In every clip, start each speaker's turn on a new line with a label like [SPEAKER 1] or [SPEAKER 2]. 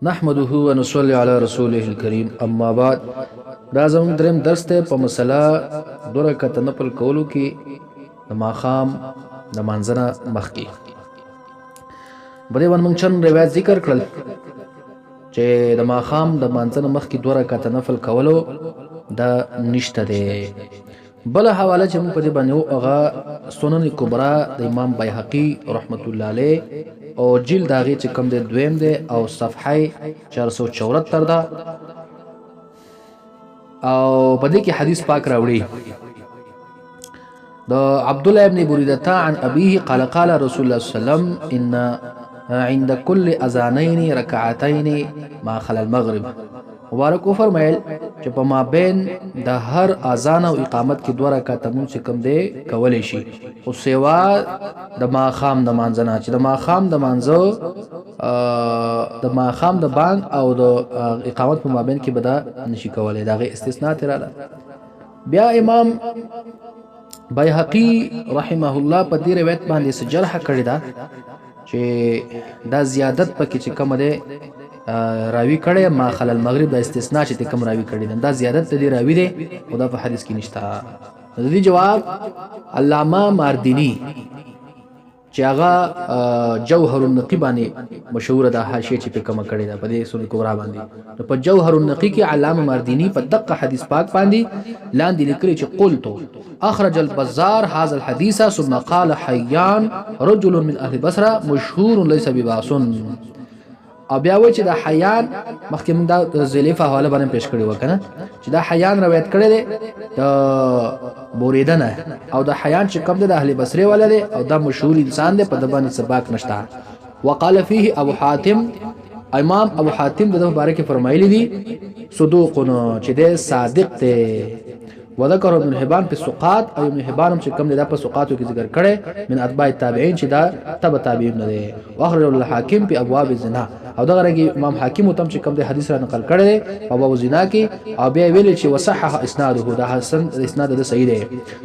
[SPEAKER 1] نحمده ونصلي على رسوله الكريم اما بعد. دا زموږ دریم درس ته په مسله 2 رکعت نفل کولو کې د ماښام د مانځنه مخکې بده ون موږ چن روایت ذکر کړل چې د ماښام د مانځنه مخکې 2 رکعت نفل کولو دا نشته دی. بل حواله چې موږ په دې باندې هغه سنن کبرا د امام بیهقی رحمت الله علیه او جلد هغه چې کم دی دویم دی او صفحه 474 ده او په دې کې حدیث پاک راوړي د عبد الله ابن بریده عن ابيه قال قال رسول الله صلى الله عليه وسلم ان عند كل اذانين ركعتين ما خلا المغرب. مبارک فرمایل چې په مابین د هر اذان او اقامت کې 2 رکعات مونږ کم دی کولای شي او سیوا د ماښام د مانځنه چې د ماښام د مانځو د ماښام د بانګ او د اقامت په مابین کې بدا نشي کولای. دا غي استثناء تراله. بیا امام بیهقی رحمه الله په دې روایت باندې سجرح کړی دا چې دا زیادت پکې چې کوم ده راوی کړي ما خلل المغرب د استثناء چې کوم راوی کړي دا زیادت دې راوی دی او دا په حدیث کې نشته. د دې جواب علامه ماردینی چې هغه جوهر النقی باندې مشهور ده حاشیه چې په کوم کړي دا په دې سنن کبرا باندې نو په جوهر النقی کې علامه ماردینی په دقه حدیث پاک باندې لاندې لیکلي چې قلت اخرج البزار هذا الحديث ثم قال حيان رجل من اهل بصره مشهور ليس بباسن. او بیا و چې دا حیان مخکې موږ دا زلیفه حواله باندې پیش کړی وکنه چې دا حیان روایت کړی دی د بوریده نه او دا حیان چې کوم دی د اهل بصره ولده او دا مشهور انسان دی په د باندې سباق نشته. وقال فيه ابو حاتم امام ابو حاتم د مبارک فرمایلی دی صدوق چې دی صادق دی. وذكر ابن حبان في السقاط او ابن حبان چې کوم دا په سقاطو کې ذکر کړي من اتباع التابعين چې دا تبع تابعین نه دي. واخرج الحاکم في ابواب الزنا او دا غره امام حاکم تم چې کوم د حدیث را نقل کړي په ابواب الزنا کې او بیا ویل چې وصحح اسناده دا حسن اسناد د صحیح دی.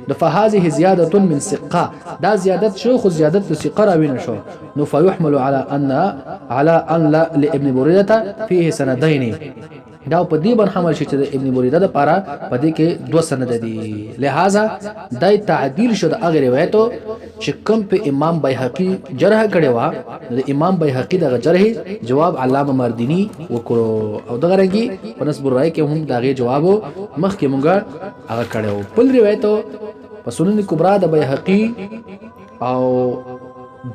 [SPEAKER 1] د فهذه زیاده من ثقه دا زیادت شو خو زیادت د ثقه راوي نه شو نو فيحمل على ان لا لابن بريده فيه سندين دا په دې باندې حمل شي چې ابن بریده د پاره په دې کې 2 سند دي. لہذا دای تعدیل شو د هغه روایتو چې کوم په امام بیهقی جرح کړي وا د امام بیهقی د جرح جواب علامه مردینی وکړو او دغه رنګي په نسب الرای کې هم دغه جواب مخکې مونږه هغه کړو. بل روایتو په سنن کبرا د بیهقی او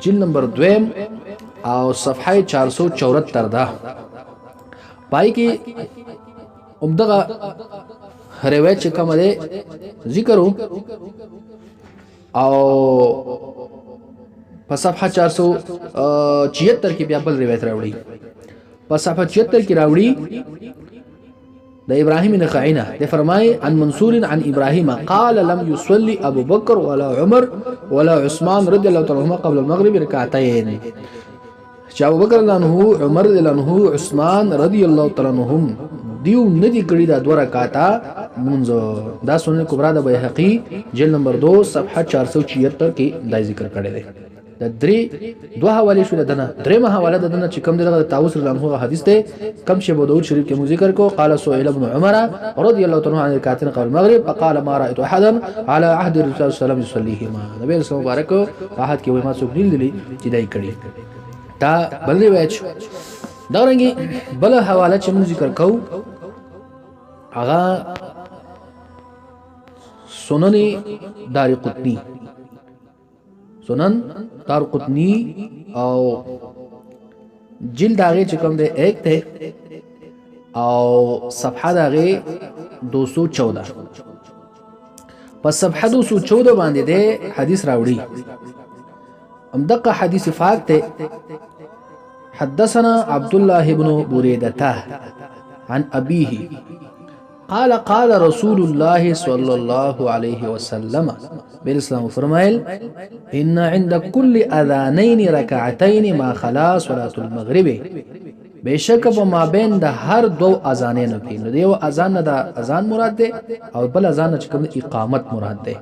[SPEAKER 1] جلد نمبر 2 او صفحه 474 ده پای کې عمدغه روایت چې کوم ده ذکر او په صفحه 476 کې بیا بل روایت راوړي. په صفحه 76 کې راوړي د ابراهيم بن خعینه ده فرمای عن منصور عن ابراهيم قال لم يصلي ابو بكر ولا عمر ولا عثمان رضي الله عنهما قبل المغرب ركعتين. چې ابو بکر رضی الله عنه عمر رضی الله عنه عثمان رضی الله تعالی عنهم دیو ندی کړی دا 2 رکعاته منځ. دا سنن کبرا د بیهقی جلد نمبر 2 صفحه 476 کې دا ذکر کړی دی. د 2 حواله شو دنه درېمه حواله دنه چې کوم دغه تاوس رضی الله عنه حدیث ته کم شی بودود شریف کې مو ذکر کو قال سئل ابن عمر رضی الله تعالی عنه عن ركعتين قبل المغرب فقال ما رايت احدا على عهد الرسول صلى الله عليه وسلم يصليهما. نبی رسول مبارک واحد کې وای ما څوک نیل چې دای کړی دا بل روایت شو. دا رنګي بل حواله چې موږ ذکر کوو هغه سنن دارقطنی او جلد هغه چې کوم دی 1 ته او صفحه هغه 214 په صفحه 214 باندې ده حدیث راوړي. امدقه حدیث فاق ته حدثنا عبد الله بن بريدة عن أبيه قال قال رسول الله صلى الله عليه وسلم بالإسلام فرمائل إن عند كل أذانين ركعتين ما خلا صلاة المغرب. بشک په ما بین د هر 2 اذانینو کې نو دیو اذان د اذان مراد ده او بل اذان چې کوم اقامت مراد ده.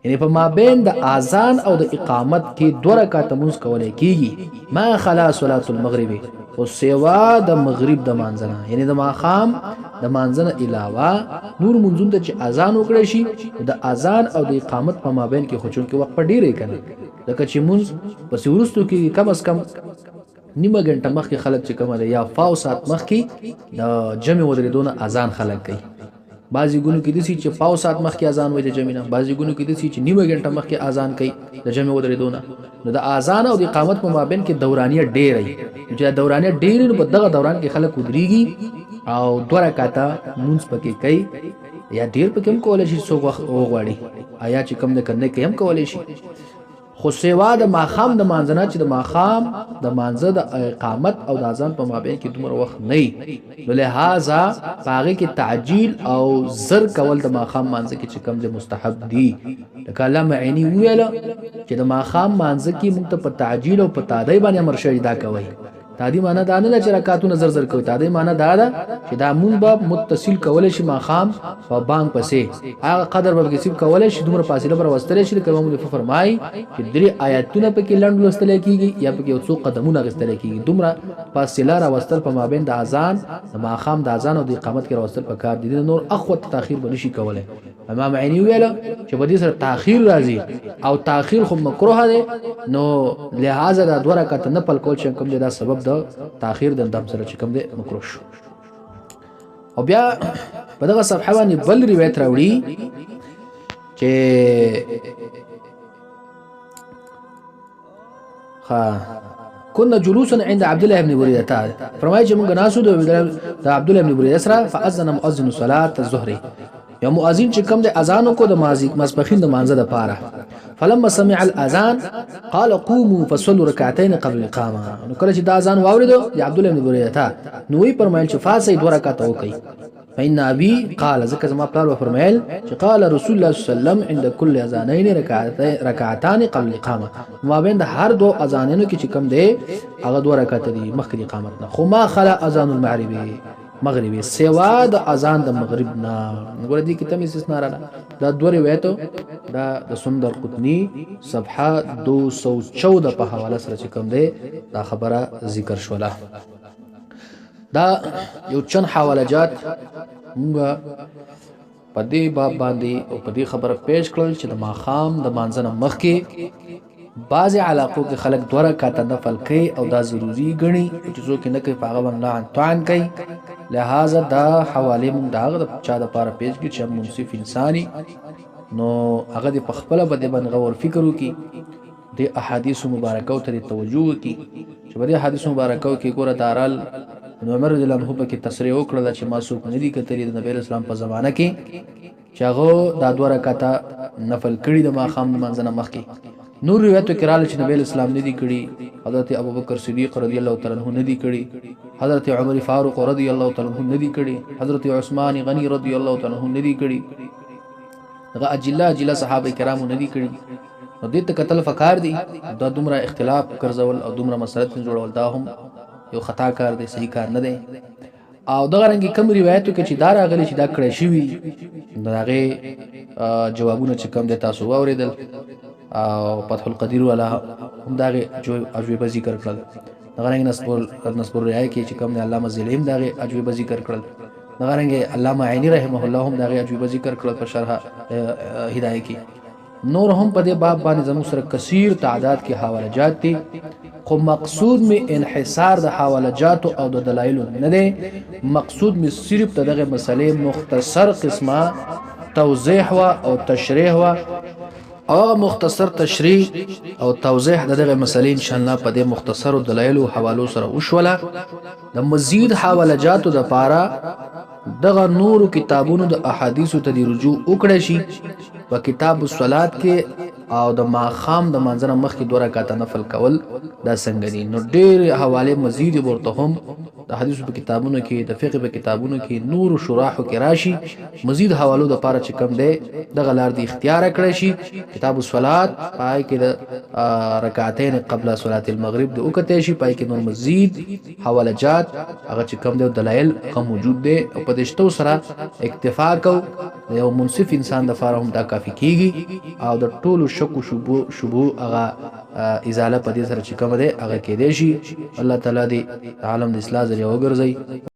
[SPEAKER 1] یعنی په مابین د اذان او د اقامت کې 2 رکعات مونږ کولای کیږي ما خلا صلات المغرب او سیوا د مغرب د مانځنه یعنی د ماخام د مانځنه علاوه نور منځون ته چې اذان وکړي شي د اذان او د اقامت په مابین کې خو چون کې وقفه ډیره کنه لکه چې مونږ پس ورستو کې کم از کم نیمه غنټه مخکې خلک چې کومه یا فاو سات مخکې د جمع ودرېدونه اذان خلک کوي بعضی ګونو کې دسی چې پاو سات مخکې اذان وایي د جمعینه بعضی ګونو کې دسی چې نیمه غنټه مخکې اذان کوي د جمع ودرېدونه نو د اذان او د اقامت په مابین کې دورانیه ډېرې چې دورانیه ډېرې نو په دغه دوران کې خلک ودرېږي او دوه رکعاته مونږ پکې کوي یا ډېر پکې هم کولای شي څو وخت وغواړي آیا چې کم نه کنه کې هم کولای شي خو سیوا د ماخام د مانځنه چې د ماخام د مانځه د اقامت او د اذان په مابین کې دومره وخت نه نو لہذا باغې کې تعجیل او زر کول د ماخام مانځه کې چې کم د مستحب دي لکه علامه عینی ویل چې د ماخام مانځه کې موږ ته په تعجیل او په تادی باندې امر شوی دا کوي تادی معنی دا نه چې رکعاتونه زر زر کوي تادی معنی دا ده چې دا مونږ به متصل کول شي ماخام په بانګ پسې هغه قدر به کسب کول شي دومره فاصله پر وستل شي کلمه مولف فرمای چې درې آیاتونه پکې لند لوستل کیږي یا پکې څو قدمونه غستل کیږي دومره فاصله را وستل په مابین د اذان د ماخام د اذان او د اقامت کې را وستل په کار دي نور اخوت تاخير بنشي کوله امام عینی ویل چې په دې سره تاخير راځي او تاخير خو مکروه دی نو لہذا د دوه رکعت نفل کول چې کوم دا سبب د تاخير د دم سره چې کوم دی مکروه شو او بیا په دغه صفحه باندې بل روایت راوړي چې كنا جلوسا عند عبد الله بن بريدة فرمایي چې موږ ناسو د عبد الله بن بريدة سره فاذن مؤذن صلاه الظهر یا مؤذن چې کوم د اذان کو د ماسپخین د مانزه د پاره فلما سمع الاذان قال قوموا فصلوا ركعتين قبل الاقامه نو کله چې د اذان واوریدو د عبد الله بن بريدة نو وی فرمایل چې فاسې دوه رکعات وکړي فإن أبي قال ذكر ما قال وفرمایل چې قال رسول الله صلی الله علیه وسلم عند كل اذانين ركعتان قبل الاقامه ما بین د هر دو اذانونو کې چې کوم دی هغه دوه رکعات دي مخکې اقامت نه خو ما خلا اذان مغربي سوا د اذان د مغرب نه وګوره دي کې تم استثناء را دا دوه روایتو دا د سندر قطنی صفحه 214 په حواله سره چې کوم دی دا خبره ذکر شوله دا یو چند حوالجات موږ په دې باب باندې او په دې خبره پیش کړل چې د ماخام د مانځنه مخکې بعض علاقو کې خلک دوه رکعاته نفل کوي او دا ضروری ګڼي چې څوک نه کوي په هغه باندې توان کوي لہذا دا حواله موږ داغه د چا د پاره پیش کړي چې منصف انساني نو هغه د خپل بده باندې غور فکر وکړي د احادیث مبارکاو ته توجه وکړي چې په دې احادیث مبارکاو کې ګوره دارال نو عمر رضی الله عنه په کې تصریح وکړه چې ما څوک نه دي کتلی د نبی اسلام په زمانه کې چې هغه د دوه رکعاته نفل کړي د ماخام د منځنه مخکې نور روایتو کې راځي چې نبی اسلام نه دي کړي حضرت ابوبکر صدیق رضی الله تعالی عنہ نه دي کړي حضرت عمر فاروق رضی الله تعالی عنہ نه دي کړي حضرت عثمان غنی رضی الله تعالی عنہ نه دي کړي دغه اجلا صحابه کرامو نه دي کړي نو دې ته قتل فکار دي دا دومره اختلاف ګرځول او دومره مسلط جوړول دا هم یو خطا کار دی صحیح کار نه دی او دغه رنګ کوم روایتو کې چې دا راغلي چې دا کړی شوی دغه جوابونه چې کوم د تاسو اوریدل او فتح القدیر ولا هم دغه اجوبه ذکر کړل دغه رنګ نسبور رای کې چې کوم د علامه زلیم دغه اجوبه ذکر کړل دغه رنګ علامه عینی رحمه الله هم دغه اجوبه ذکر کړل په شرح هدایت کې نور هم په دې باب باندې زموږ سره کثیر تعداد کې حوالجات دي خو مقصود می انحصار د حوالجات او د دلایل نه دی مقصود می صرف دغه مسلې مختصر قسمه توضیح او تشریح او مختصر تشریح او توضیح دغه مسلې ان شاء الله په دې مختصر دلایل او حوالو سره وشوله د مزید حوالجات د پاره دغه نور کتابونو د احادیثو ته رجوع وکړئ شي په کتاب الصلات کې او د ماخام د منځنه مخکې دوه رکعاته نفل کول دا څنګه دي نو ډېر حواله مزید ورته هم د حدیث په کتابونو کې د فقه په کتابونو کې نور شراح کې راشي مزید حوالو د پاره چې کم دی د غلار دی اختیار کړی شي کتاب الصلات پای کې د رکعتین قبل صلاه المغرب د وکته شي پای کې نور مزید حوالجات هغه چې کم دی دلایل هم موجود دي او په دشتو سره اکتفا کو یو منصف انسان د فارهم دا کافی کیږي او د ټولو شک او شبهه هغه ازاله په دې سره چې کوم دی هغه کېدای شي. الله تعالی دې عالم د اصلاح ذریعہ وګرځي.